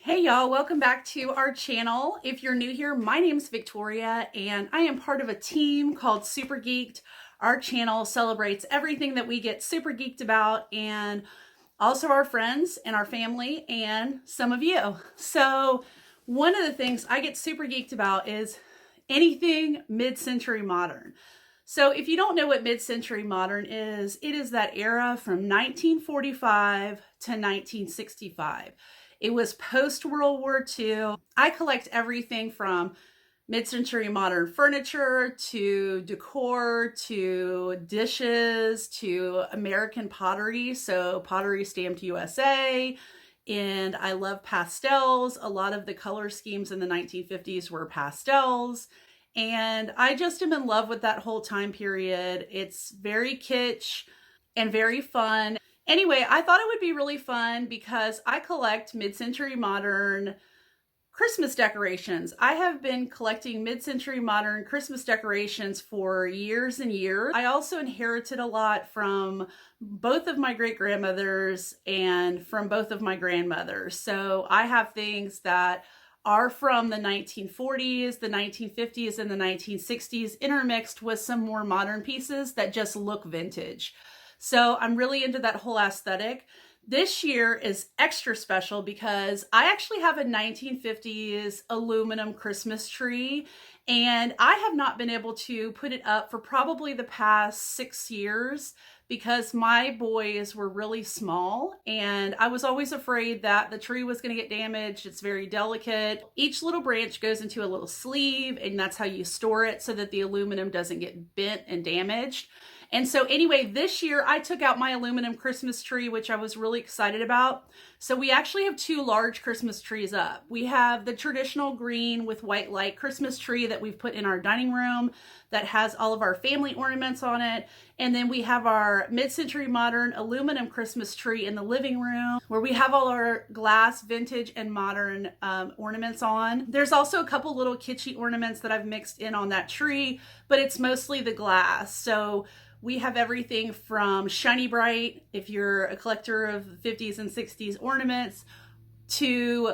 Hey y'all, welcome back to our channel. If you're new here, my name's Victoria and I am part of a team called Super Geeked. Our channel celebrates everything that we get super geeked about and also our friends and our family and some of you. So one of the things I get super geeked about is anything mid-century modern. So if you don't know what mid-century modern is, it is that era from 1945 to 1965. It was post-World War II. I collect everything from mid-century modern furniture to decor to dishes to American pottery. So pottery stamped USA. And I love pastels. A lot of the color schemes in the 1950s were pastels. And I just am in love with that whole time period. It's very kitsch and very fun. Anyway, I thought it would be really fun because I collect mid-century modern Christmas decorations. I have been collecting mid-century modern Christmas decorations for years and years. I also inherited a lot from both of my great-grandmothers and from both of my grandmothers. So I have things that are from the 1940s, the 1950s, and the 1960s intermixed with some more modern pieces that just look vintage. So I'm really into that whole aesthetic. This year is extra special because I actually have a 1950s aluminum Christmas tree and I have not been able to put it up for probably the past 6 years because my boys were really small and I was always afraid that the tree was going to get damaged. It's very delicate. Each little branch goes into a little sleeve and that's how you store it so that the aluminum doesn't get bent and damaged. And so anyway, this year I took out my aluminum Christmas tree, which I was really excited about. So we actually have two large Christmas trees up. We have the traditional green with white light Christmas tree that we've put in our dining room that has all of our family ornaments on it. And then we have our mid-century modern aluminum Christmas tree in the living room where we have all our glass, vintage, and modern ornaments on. There's also a couple little kitschy ornaments that I've mixed in on that tree, but it's mostly the glass. So we have everything from shiny bright, if you're a collector of 50s and 60s ornaments, to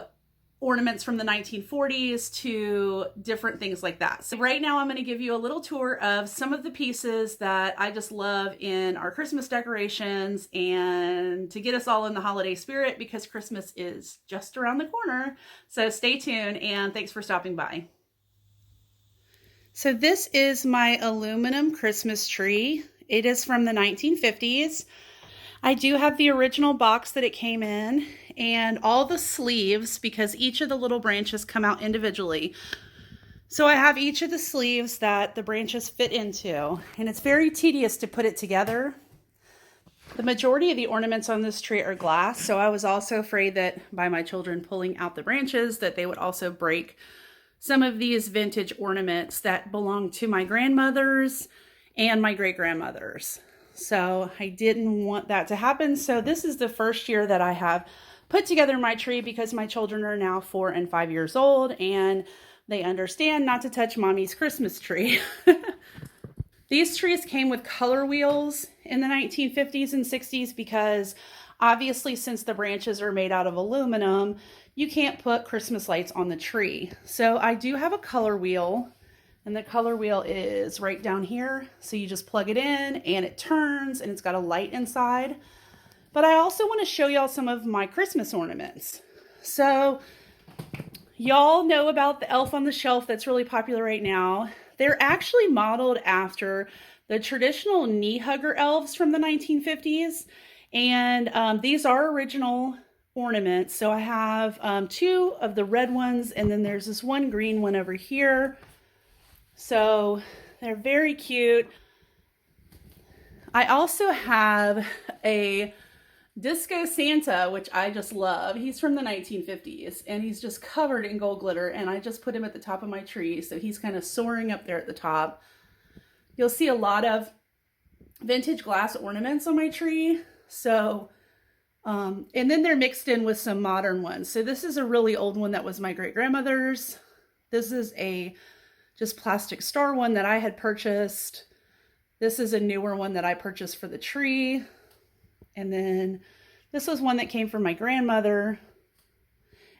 ornaments from the 1940s to different things like that. So right now I'm going to give you a little tour of some of the pieces that I just love in our Christmas decorations and to get us all in the holiday spirit because Christmas is just around the corner. So stay tuned and thanks for stopping by. So this is my aluminum Christmas tree. It is from the 1950s. I do have the original box that it came in and all the sleeves because each of the little branches come out individually. So I have each of the sleeves that the branches fit into and it's very tedious to put it together. The majority of the ornaments on this tree are glass, so I was also afraid that by my children pulling out the branches that they would also break some of these vintage ornaments that belong to my grandmothers and my great-grandmothers. So I didn't want that to happen. So this is the first year that I have put together my tree because my children are now 4 and 5 years old and they understand not to touch mommy's Christmas tree. These trees came with color wheels in the 1950s and 60s because obviously since the branches are made out of aluminum, you can't put Christmas lights on the tree. So I do have a color wheel. And the color wheel is right down here. So you just plug it in and it turns and it's got a light inside. But I also want to show y'all some of my Christmas ornaments. So y'all know about the elf on the shelf that's really popular right now. They're actually modeled after the traditional knee hugger elves from the 1950s. And these are original ornaments. So I have 2 of the red ones and then there's this one green one over here. So they're very cute. I also have a Disco Santa, which I just love. He's from the 1950s and he's just covered in gold glitter and I just put him at the top of my tree. So he's kind of soaring up there at the top. You'll see a lot of vintage glass ornaments on my tree. So, and then they're mixed in with some modern ones. So this is a really old one that was my great-grandmother's. This is a just plastic star one that I had purchased. This is a newer one that I purchased for the tree. And then this was one that came from my grandmother.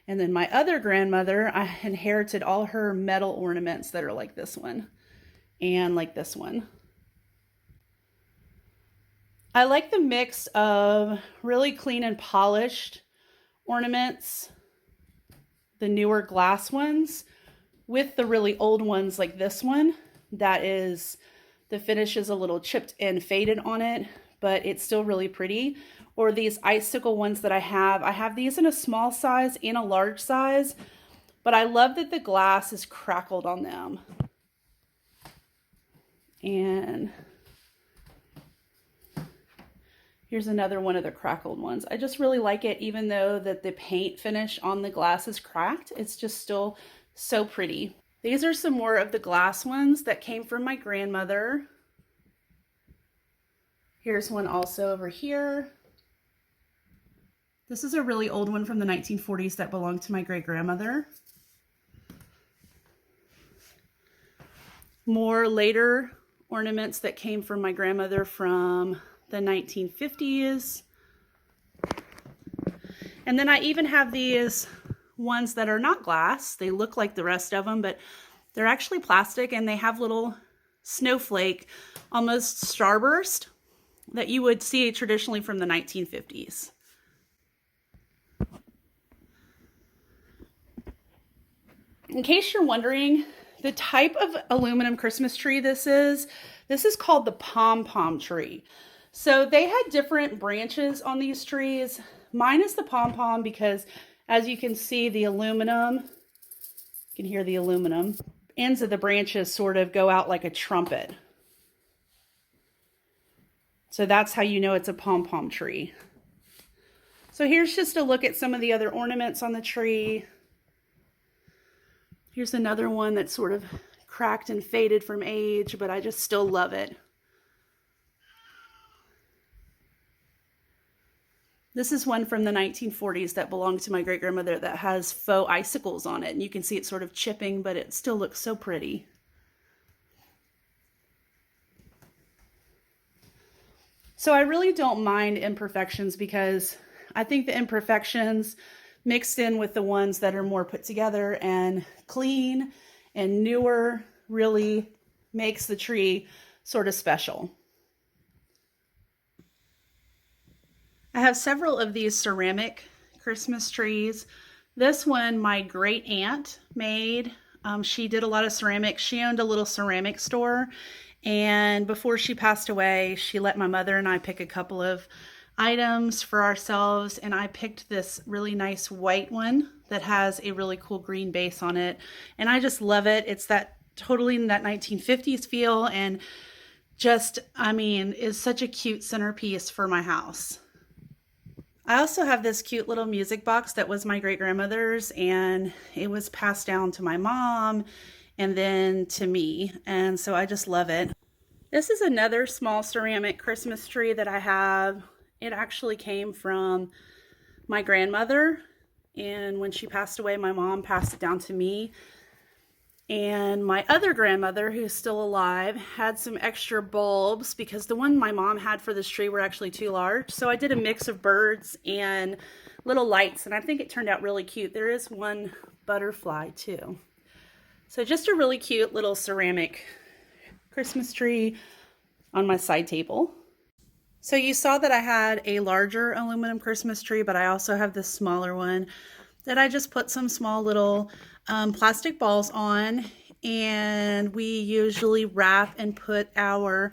And then my other grandmother, I inherited all her metal ornaments that are like this one and like this one. I like the mix of really clean and polished ornaments, the newer glass ones, with the really old ones like this one. That is, the finish is a little chipped and faded on it, but it's still really pretty. Or these icicle ones that I have these in a small size and a large size, but I love that the glass is crackled on them. And here's another one of the crackled ones. I just really like it, even though that the paint finish on the glass is cracked. It's just still so pretty. These are some more of the glass ones that came from my grandmother. Here's one also over here. This is a really old one from the 1940s that belonged to my great-grandmother. More later ornaments that came from my grandmother from the 1950s. And then I even have these ones that are not glass. They look like the rest of them, but they're actually plastic, and they have little snowflake, almost starburst, that you would see traditionally from the 1950s. In case you're wondering, the type of aluminum Christmas tree this is called the Pom-Pom Tree. So they had different branches on these trees. Mine is the pom-pom because, as you can see, the aluminum, you can hear the aluminum, ends of the branches sort of go out like a trumpet. So that's how you know it's a pom-pom tree. So here's just a look at some of the other ornaments on the tree. Here's another one that's sort of cracked and faded from age, but I just still love it. This is one from the 1940s that belonged to my great-grandmother that has faux icicles on it. And you can see it sort of chipping, but it still looks so pretty. So I really don't mind imperfections because I think the imperfections mixed in with the ones that are more put together and clean and newer really makes the tree sort of special. I have several of these ceramic Christmas trees. This one my great aunt made. She did a lot of ceramics. She owned a little ceramic store, and before she passed away, she let my mother and I pick a couple of items for ourselves, and I picked this really nice white one that has a really cool green base on it, and I just love it. It's that totally in that 1950s feel, and just, I mean, is such a cute centerpiece for my house. I also have this cute little music box that was my great-grandmother's, and it was passed down to my mom and then to me, and so I just love it. This is another small ceramic Christmas tree that I have. It actually came from my grandmother, and when she passed away, my mom passed it down to me. And my other grandmother, who's still alive, had some extra bulbs because the one my mom had for this tree were actually too large. So I did a mix of birds and little lights, and I think it turned out really cute. There is one butterfly too. So just a really cute little ceramic Christmas tree on my side table. So you saw that I had a larger aluminum Christmas tree, but I also have this smaller one that I just put some small little plastic balls on, and we usually wrap and put our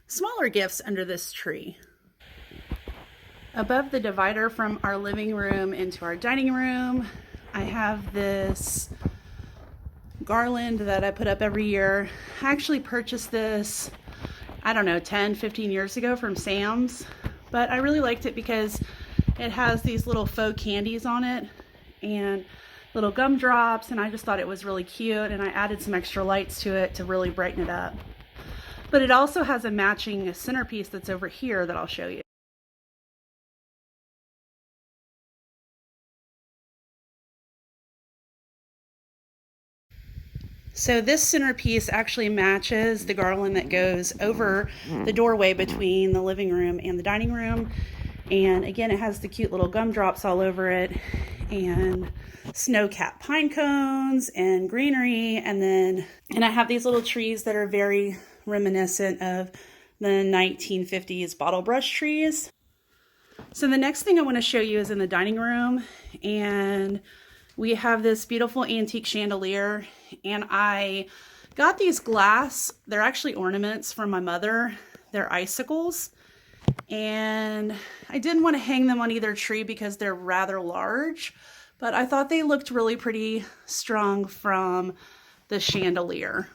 smaller gifts under this tree. Above the divider from our living room into our dining room, I have this garland that I put up every year. I actually purchased this, I don't know, 10, 15 years ago from Sam's, but I really liked it because it has these little faux candies on it and little gumdrops, and I just thought it was really cute, and I added some extra lights to it to really brighten it up. But it also has a matching centerpiece that's over here that I'll show you. So this centerpiece actually matches the garland that goes over the doorway between the living room and the dining room. And again, it has the cute little gumdrops all over it. and snow-capped pine cones and greenery. And I have these little trees that are very reminiscent of the 1950s bottle brush trees. So the next thing I want to show you is in the dining room, and we have this beautiful antique chandelier, and I got these glass, they're actually ornaments from my mother. They're icicles, and I didn't want to hang them on either tree because they're rather large, but I thought they looked really pretty strung from the chandelier.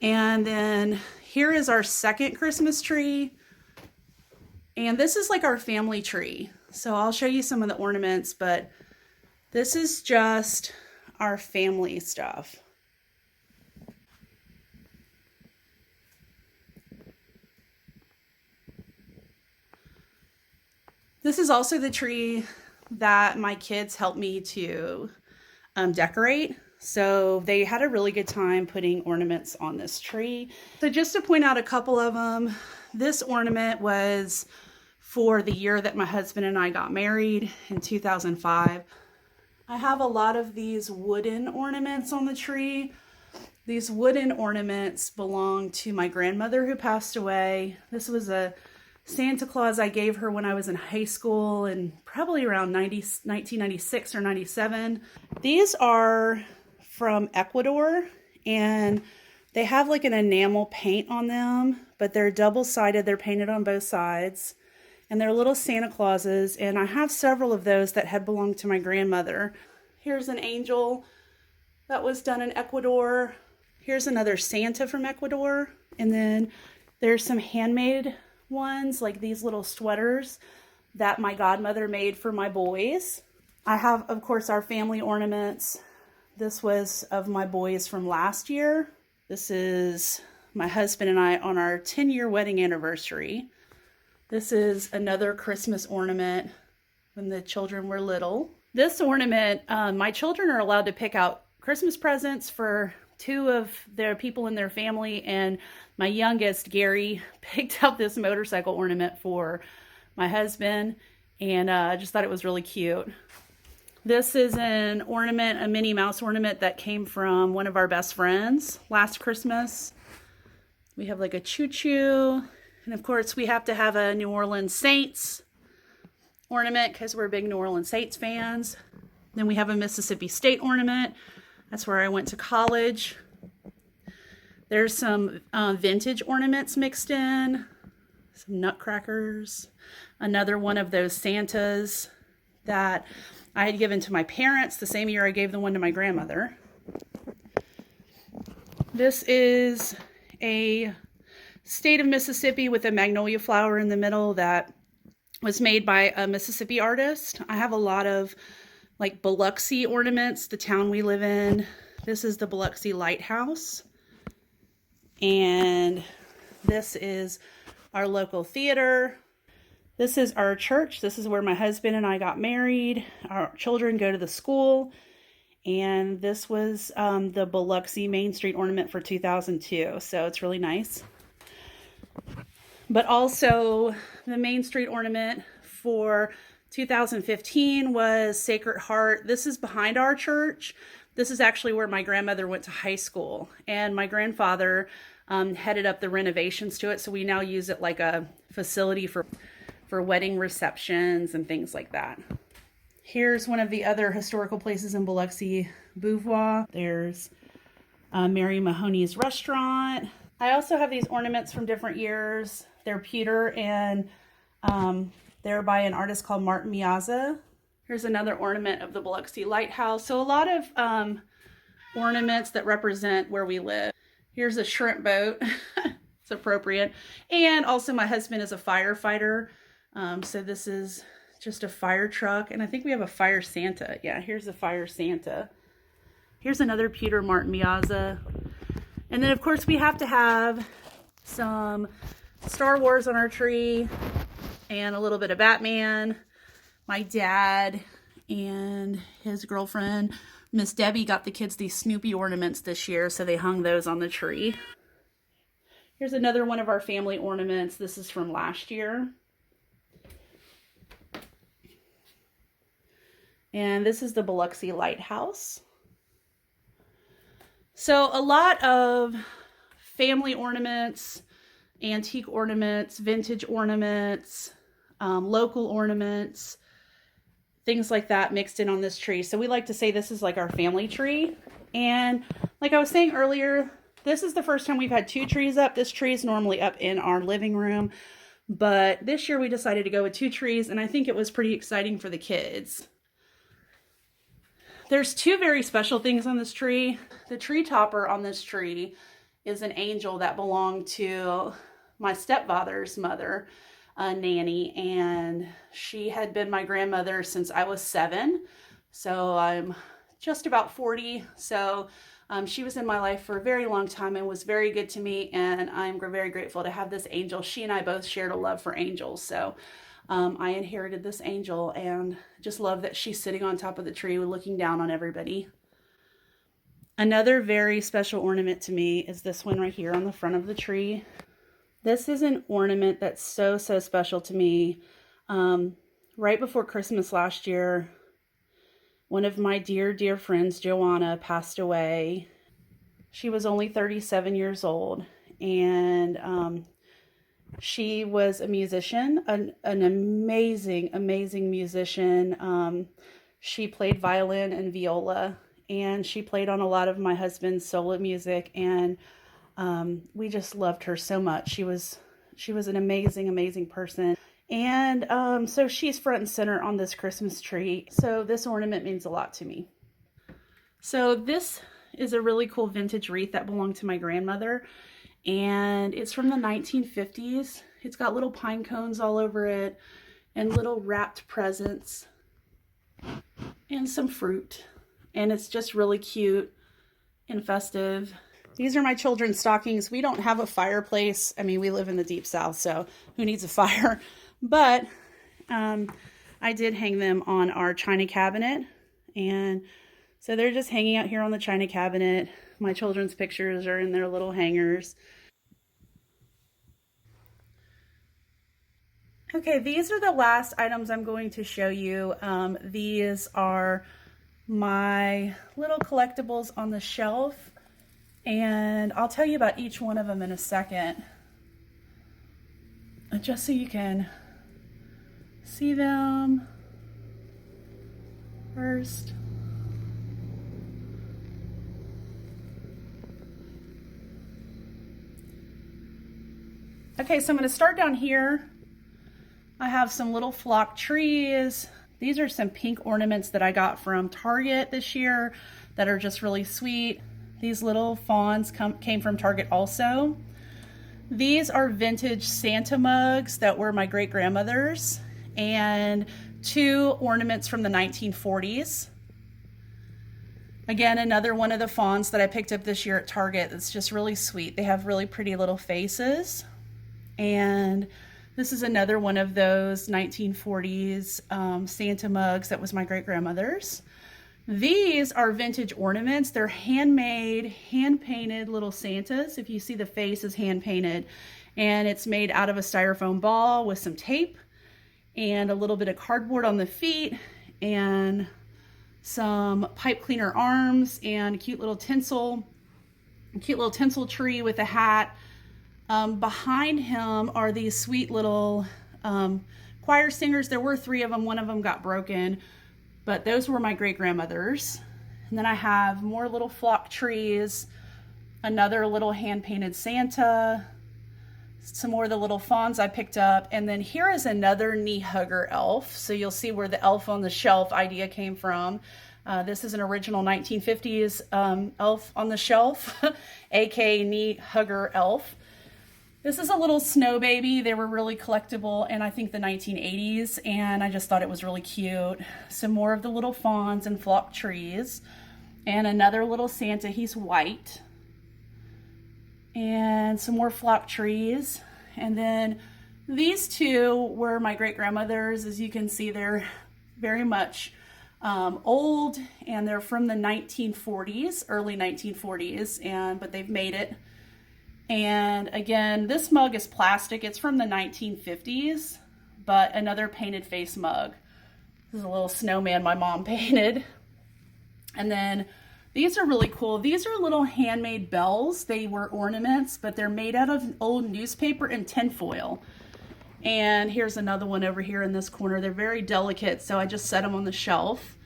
And then here is our second Christmas tree. And this is like our family tree. So I'll show you some of the ornaments, but this is just our family stuff. This is also the tree that my kids helped me to decorate. So they had a really good time putting ornaments on this tree. So just to point out a couple of them, this ornament was for the year that my husband and I got married in 2005. I have a lot of these wooden ornaments on the tree. These wooden ornaments belong to my grandmother who passed away. This was a Santa Claus I gave her when I was in high school and probably around 1996 or 97. These are from Ecuador, and they have like an enamel paint on them, but they're double-sided. They're painted on both sides, and they're little Santa Clauses, and I have several of those that had belonged to my grandmother. Here's an angel that was done in Ecuador. Here's another Santa from Ecuador, and then there's some handmade ones, like these little sweaters that my godmother made for my boys. I have, of course, our family ornaments. This was of my boys from last year. This is my husband and I on our 10-year wedding anniversary. This is another Christmas ornament when the children were little. This ornament, my children are allowed to pick out Christmas presents for two of their people in their family, and my youngest, Gary, picked out this motorcycle ornament for my husband, and I just thought it was really cute. This is an ornament, a Minnie Mouse ornament that came from one of our best friends last Christmas. We have like a choo-choo, and of course we have to have a New Orleans Saints ornament because we're big New Orleans Saints fans. Then we have a Mississippi State ornament. That's where I went to college. There's some vintage ornaments mixed in, some nutcrackers, another one of those Santas that I had given to my parents the same year I gave the one to my grandmother. This is a state of Mississippi with a magnolia flower in the middle that was made by a Mississippi artist. I have a lot of like Biloxi ornaments, the town we live in. This is the Biloxi Lighthouse. And this is our local theater. This is our church. This is where my husband and I got married. Our children go to the school. And this was the Biloxi Main Street ornament for 2002. So it's really nice. But also the Main Street ornament for 2015 was Sacred Heart. This is behind our church. This is actually where my grandmother went to high school, and my grandfather headed up the renovations to it. So we now use it like a facility for wedding receptions and things like that. Here's one of the other historical places in Biloxi, Beauvoir. There's Mary Mahoney's restaurant. I also have these ornaments from different years. They're pewter, and they're by an artist called Martin Miazza. Here's another ornament of the Biloxi Lighthouse. So a lot of ornaments that represent where we live. Here's a shrimp boat. It's appropriate. And also my husband is a firefighter. So this is just a fire truck. And I think we have a fire Santa. Yeah, here's a fire Santa. Here's another pewter Martin Miazza. And then of course we have to have some Star Wars on our tree and a little bit of Batman. My dad and his girlfriend, Miss Debbie, got the kids these Snoopy ornaments this year, so they hung those on the tree. Here's another one of our family ornaments. This is from last year. And this is the Biloxi Lighthouse. So a lot of family ornaments, antique ornaments, vintage ornaments, local ornaments, things like that mixed in on this tree. So we like to say this is like our family tree. And like I was saying earlier, this is the first time we've had 2 trees up. This tree is normally up in our living room, but this year we decided to go with 2 trees, and I think it was pretty exciting for the kids. There's 2 very special things on this tree. The tree topper on this tree is an angel that belonged to my stepfather's mother, Nanny, and she had been my grandmother since I was 7. So I'm just about 40. So she was in my life for a very long time and was very good to me, and I'm very grateful to have this angel. She and I both shared a love for angels, so I inherited this angel and just love that she's sitting on top of the tree looking down on everybody. Another very special ornament to me is this one right here on the front of the tree. This is an ornament that's so special to me. Right before Christmas last year, one of my dear friends, Joanna, passed away. She was only 37 years old, and she was a musician, an amazing musician. She played violin and viola, and she played on a lot of my husband's solo music, and we just loved her so much. She was an amazing person. And so she's front and center on this Christmas tree. So this ornament means a lot to me. So this is a really cool vintage wreath that belonged to my grandmother. And it's from the 1950s. It's got little pine cones all over it and little wrapped presents and some fruit. And it's just really cute and festive. These are my children's stockings. We don't have a fireplace. I mean, we live in the deep south, so who needs a fire? But I did hang them on our china cabinet, and so they're just hanging out here on the china cabinet. My children's pictures are in their little hangers. Okay, these are the last items I'm going to show you. These are my little collectibles on the shelf, and I'll tell you about each one of them in a second, just so you can see them first. Okay, so I'm going to start down here. I have some little flock trees. These are some pink ornaments that I got from Target this year that are just really sweet. These little fawns came from Target also. These are vintage Santa mugs that were my great-grandmother's, and 2 ornaments from the 1940s. Again, another one of the fawns that I picked up this year at Target that's just really sweet. They have really pretty little faces. And this is another one of those 1940s Santa mugs that was my great-grandmother's. These are vintage ornaments. They're handmade, hand-painted little Santas. If you see, the face is hand-painted, and it's made out of a styrofoam ball with some tape and a little bit of cardboard on the feet and some pipe cleaner arms and a cute little tinsel tree with a hat. Behind him are these sweet little choir singers. There were 3 of them. One of them got broken, but those were my great-grandmother's. And then I have more little flock trees, another little hand-painted Santa, some more of the little fawns I picked up, and then here is another knee hugger elf. So you'll see where the elf on the shelf idea came from. This is an original 1950s elf on the shelf, aka knee hugger elf. This is a little snow baby. They were really collectible in, I think, the 1980s, and I just thought it was really cute. Some more of the little fawns and flock trees, and another little Santa. He's white. And some more flock trees. And then these 2 were my great-grandmother's. As you can see, they're very much old, and they're from the 1940s, early 1940s, but they've made it. And again, this mug is plastic. It's from the 1950s, but another painted face mug. This is a little snowman my mom painted. And then these are really cool. These are little handmade bells. They were ornaments, but they're made out of old newspaper and tinfoil. And here's another one over here in this corner. They're very delicate, so I just set them on the shelf.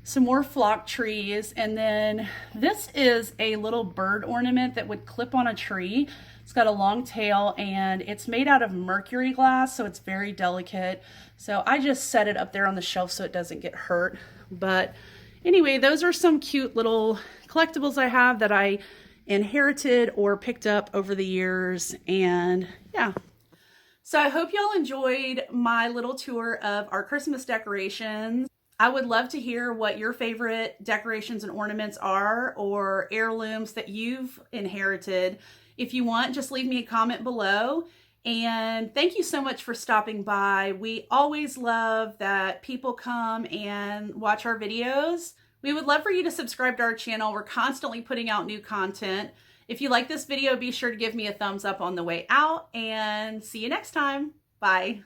Some more flock trees, and then this is a little bird ornament that would clip on a tree. It's got a long tail, and it's made out of mercury glass, so it's very delicate. So I just set it up there on the shelf so it doesn't get hurt. But anyway, those are some cute little collectibles I have that I inherited or picked up over the years, and yeah. So I hope y'all enjoyed my little tour of our Christmas decorations. I would love to hear what your favorite decorations and ornaments are, or heirlooms that you've inherited. If you want, just leave me a comment below. And thank you so much for stopping by. We always love that people come and watch our videos. We would love for you to subscribe to our channel. We're constantly putting out new content. If you like this video, be sure to give me a thumbs up on the way out, and see you next time. Bye.